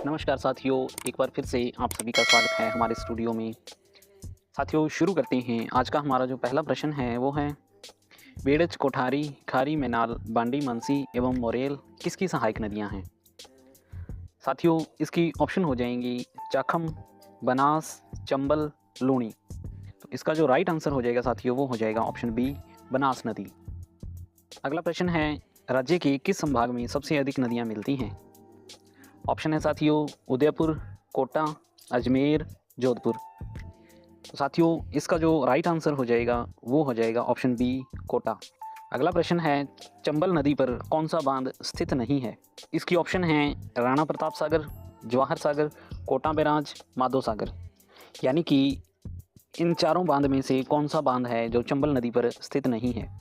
नमस्कार साथियों, एक बार फिर से आप सभी का स्वागत है हमारे स्टूडियो में। साथियों शुरू करते हैं। आज का हमारा जो पहला प्रश्न है वो है, बेड़च, कोठारी, खारी, मैनाल, बांडी, मानसी एवं मोरेल किसकी सहायक नदियां हैं? साथियों इसकी ऑप्शन हो जाएंगी चाखम, बनास, चंबल, लूणी। तो इसका जो राइट आंसर हो जाएगा साथियों वो हो जाएगा ऑप्शन बी, बनास नदी। अगला प्रश्न है, राज्य के किस संभाग में सबसे अधिक नदियां मिलती हैं? ऑप्शन है साथियों उदयपुर, कोटा, अजमेर, जोधपुर। तो साथियों इसका जो राइट आंसर हो जाएगा वो हो जाएगा ऑप्शन बी, कोटा। अगला प्रश्न है, चंबल नदी पर कौन सा बांध स्थित नहीं है? इसकी ऑप्शन है राणा प्रताप सागर, जवाहर सागर, कोटा बैराज, माधो सागर। यानी कि इन चारों बांध में से कौन सा बांध है जो चंबल नदी पर स्थित नहीं है?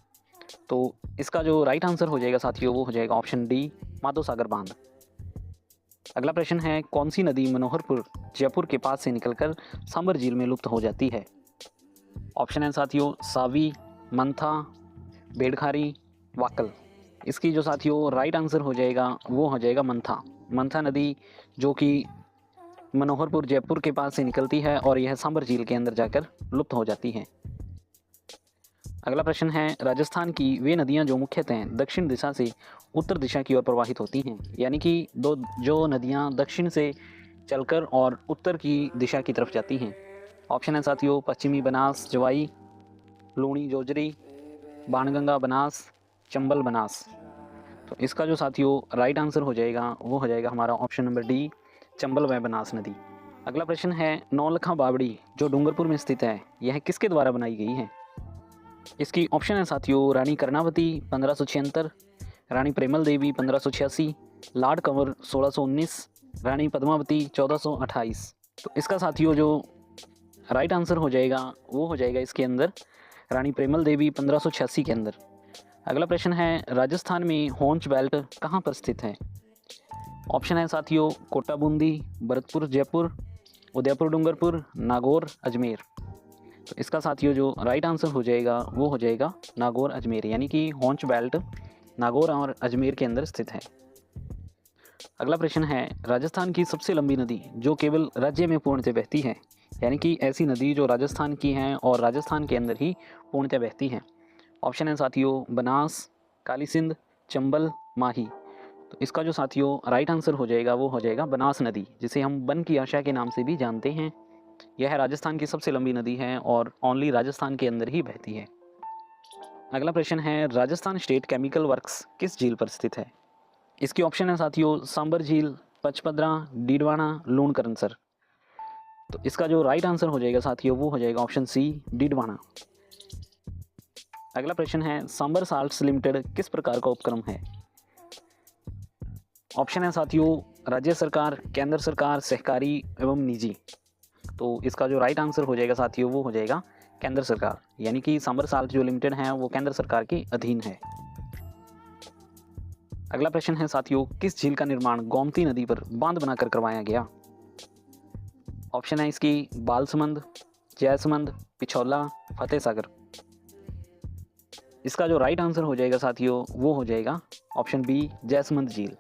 तो इसका जो राइट आंसर हो जाएगा साथियों वो हो जाएगा ऑप्शन डी, माधो सागर बांध। अगला प्रश्न है, कौन सी नदी मनोहरपुर, जयपुर के पास से निकलकर सांबर झील में लुप्त हो जाती है? ऑप्शन है साथियों सावी, मंथा, बेड़खारी, वाकल। इसकी जो साथियों राइट आंसर हो जाएगा वो हो जाएगा मंथा। मंथा नदी जो कि मनोहरपुर, जयपुर के पास से निकलती है और यह सांबर झील के अंदर जाकर लुप्त हो जाती है। अगला प्रश्न है, राजस्थान की वे नदियां जो मुख्यतः दक्षिण दिशा से उत्तर दिशा की ओर प्रवाहित होती हैं, यानी कि जो नदियां दक्षिण से चलकर और उत्तर की दिशा की तरफ जाती हैं। ऑप्शन है साथियों पश्चिमी बनास, जवाई, लूणी, जोजरी, बाणगंगा बनास, चंबल बनास। तो इसका जो साथियों राइट आंसर हो जाएगा वो हो जाएगा हमारा ऑप्शन नंबर डी, चंबल व बनास नदी। अगला प्रश्न है, नौलखा बावड़ी जो डूंगरपुर में स्थित है यह किसके द्वारा बनाई गई है? इसकी ऑप्शन है साथियों रानी कर्णावती 1576, रानी प्रेमल देवी 1586, लॉर्ड कंवर 1619, रानी पद्मावती 1428। तो इसका साथियों जो राइट आंसर हो जाएगा वो हो जाएगा इसके अंदर रानी प्रेमल देवी 1586 के अंदर। अगला प्रश्न है, राजस्थान में होंच बेल्ट कहाँ पर स्थित है? ऑप्शन है साथियों कोटा बूंदी, भरतपुर जयपुर, उदयपुर डूंगरपुर, नागौर अजमेर। तो इसका साथियों जो राइट आंसर हो जाएगा वो हो जाएगा नागौर अजमेर, यानी कि होंच बेल्ट नागौर और अजमेर के अंदर स्थित है। अगला प्रश्न है, राजस्थान की सबसे लंबी नदी जो केवल राज्य में पूर्णतः बहती है, यानी कि ऐसी नदी जो राजस्थान की है और राजस्थान के अंदर ही पूर्णतः बहती है। ऑप्शन है साथियों बनास, काली सिंध, चंबल, माही। तो इसका जो साथियों राइट आंसर हो जाएगा वो हो जाएगा बनास नदी, जिसे हम बन की आशा के नाम से भी जानते हैं। यह राजस्थान की सबसे लंबी नदी है और ओनली राजस्थान के अंदर ही बहती है। अगला प्रश्न है, राजस्थान स्टेट केमिकल वर्क्स किस झील पर स्थित है? इसकी ऑप्शन है साथियों सांबर झील, पचपदरा, डीडवाना, लूणकरनसर। तो इसका जो राइट आंसर हो जाएगा साथियों वो हो जाएगा ऑप्शन सी, डीडवाना। अगला प्रश्न है, सांबर साल्ट्स लिमिटेड किस प्रकार का उपक्रम है? ऑप्शन है साथियों राज्य सरकार, केंद्र सरकार, सहकारी एवं निजी। तो इसका जो राइट आंसर हो जाएगा साथियों वो हो जाएगा केंद्र सरकार, यानी कि सांबर साल्ट जो लिमिटेड है वो केंद्र सरकार के अधीन है। अगला प्रश्न है साथियों, किस झील का निर्माण गोमती नदी पर बांध बनाकर करवाया गया? ऑप्शन है इसकी बालसमंद, जयसमंद, पिछौला, फतेह सागर। इसका जो राइट आंसर हो जाएगा साथियों वो हो जाएगा ऑप्शन बी, जयसमंद झील।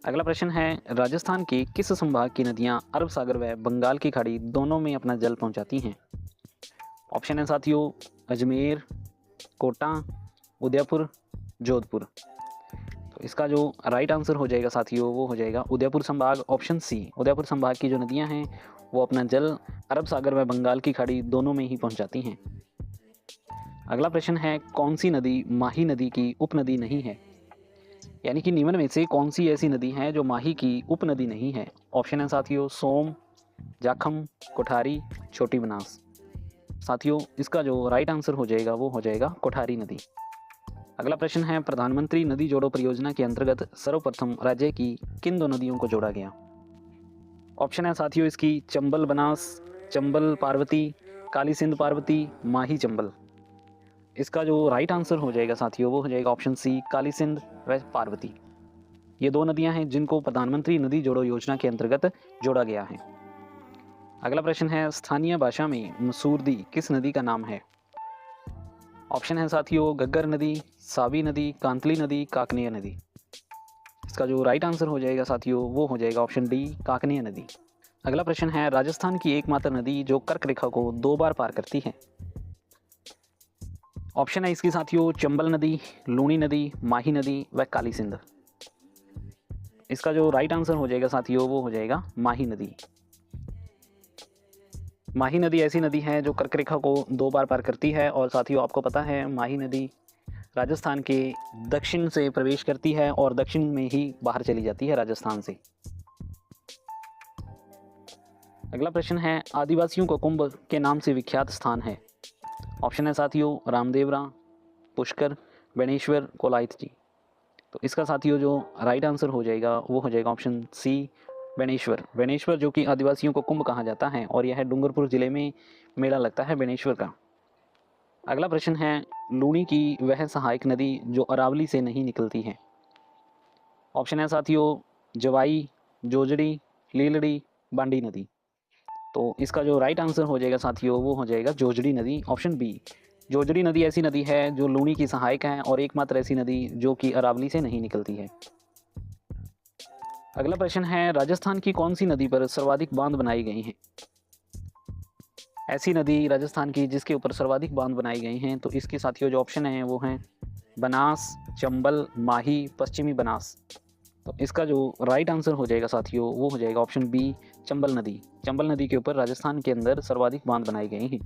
अगला प्रश्न है, राजस्थान के किस संभाग की नदियां अरब सागर व बंगाल की खाड़ी दोनों में अपना जल पहुंचाती हैं? ऑप्शन है साथियों अजमेर, कोटा, उदयपुर, जोधपुर। तो इसका जो राइट आंसर हो जाएगा साथियों वो हो जाएगा उदयपुर संभाग, ऑप्शन सी। उदयपुर संभाग की जो नदियां हैं वो अपना जल अरब सागर व बंगाल की खाड़ी दोनों में ही पहुंचाती हैं। अगला प्रश्न है, कौन सी नदी माही नदी की उपनदी नहीं है? यानी कि निम्न में से कौन सी ऐसी नदी है जो माही की उपनदी नहीं है? ऑप्शन है साथियों सोम, जाखम, कोठारी, छोटी बनास। साथियों इसका जो राइट आंसर हो जाएगा वो हो जाएगा कोठारी नदी। अगला प्रश्न है, प्रधानमंत्री नदी जोड़ो परियोजना के अंतर्गत सर्वप्रथम राज्य की किन दो नदियों को जोड़ा गया? ऑप्शन है साथियों इसकी चंबल बनास, चंबल पार्वती, काली सिंध पार्वती, माही चंबल। इसका जो राइट आंसर हो जाएगा साथियों वो हो जाएगा ऑप्शन सी, काली सिंध व पार्वती। ये दो नदियां हैं जिनको प्रधानमंत्री नदी जोड़ो योजना के अंतर्गत जोड़ा गया है। अगला प्रश्न है, स्थानीय भाषा में मसूरदी किस नदी का नाम है? ऑप्शन है साथियों गग्गर नदी, सावी नदी, कांतली नदी, काकनिया नदी। इसका जो राइट आंसर हो जाएगा साथियों वो हो जाएगा ऑप्शन डी, काकनिया नदी। अगला प्रश्न है, राजस्थान की एकमात्र नदी जो कर्क रेखा को 2 बार पार करती है। ऑप्शन है इसकी साथियों चंबल नदी, लूणी नदी, माही नदी व काली सिंध। इसका जो राइट आंसर हो जाएगा साथियों वो हो जाएगा माही नदी। माही नदी ऐसी नदी है जो कर्क रेखा को 2 बार पार करती है और साथियों आपको पता है माही नदी राजस्थान के दक्षिण से प्रवेश करती है और दक्षिण में ही बाहर चली जाती है राजस्थान से। अगला प्रश्न है, आदिवासियों को कुंभ के नाम से विख्यात स्थान है। ऑप्शन है साथियों रामदेवरा, पुष्कर, बेणेश्वर, कोलायत जी। तो इसका साथियों जो राइट आंसर हो जाएगा वो हो जाएगा ऑप्शन सी, बेणेश्वर। बेणेश्वर जो कि आदिवासियों को कुंभ कहा जाता है और यह डूंगरपुर ज़िले में मेला लगता है बेणेश्वर का। अगला प्रश्न है, लूणी की वह सहायक नदी जो अरावली से नहीं निकलती है। ऑप्शन है साथियों जवाई, जोजड़ी, लीलड़ी, बांडी नदी। तो इसका जो राइट आंसर हो जाएगा साथियों वो हो जाएगा जोजड़ी नदी, ऑप्शन बी। जोजड़ी नदी ऐसी नदी है जो लूणी की सहायक है और एकमात्र ऐसी नदी जो कि अरावली से नहीं निकलती है। अगला प्रश्न है, राजस्थान की कौन सी नदी पर सर्वाधिक बांध बनाई गई हैं। ऐसी नदी राजस्थान की जिसके ऊपर सर्वाधिक बांध बनाई गई हैं, तो इसके साथियों जो ऑप्शन हैं वो हैं बनास, चंबल, माही, पश्चिमी बनास। तो इसका जो राइट आंसर हो जाएगा साथियों वो हो जाएगा ऑप्शन बी, चंबल नदी। चंबल नदी के ऊपर राजस्थान के अंदर सर्वाधिक बांध बनाए गए हैं।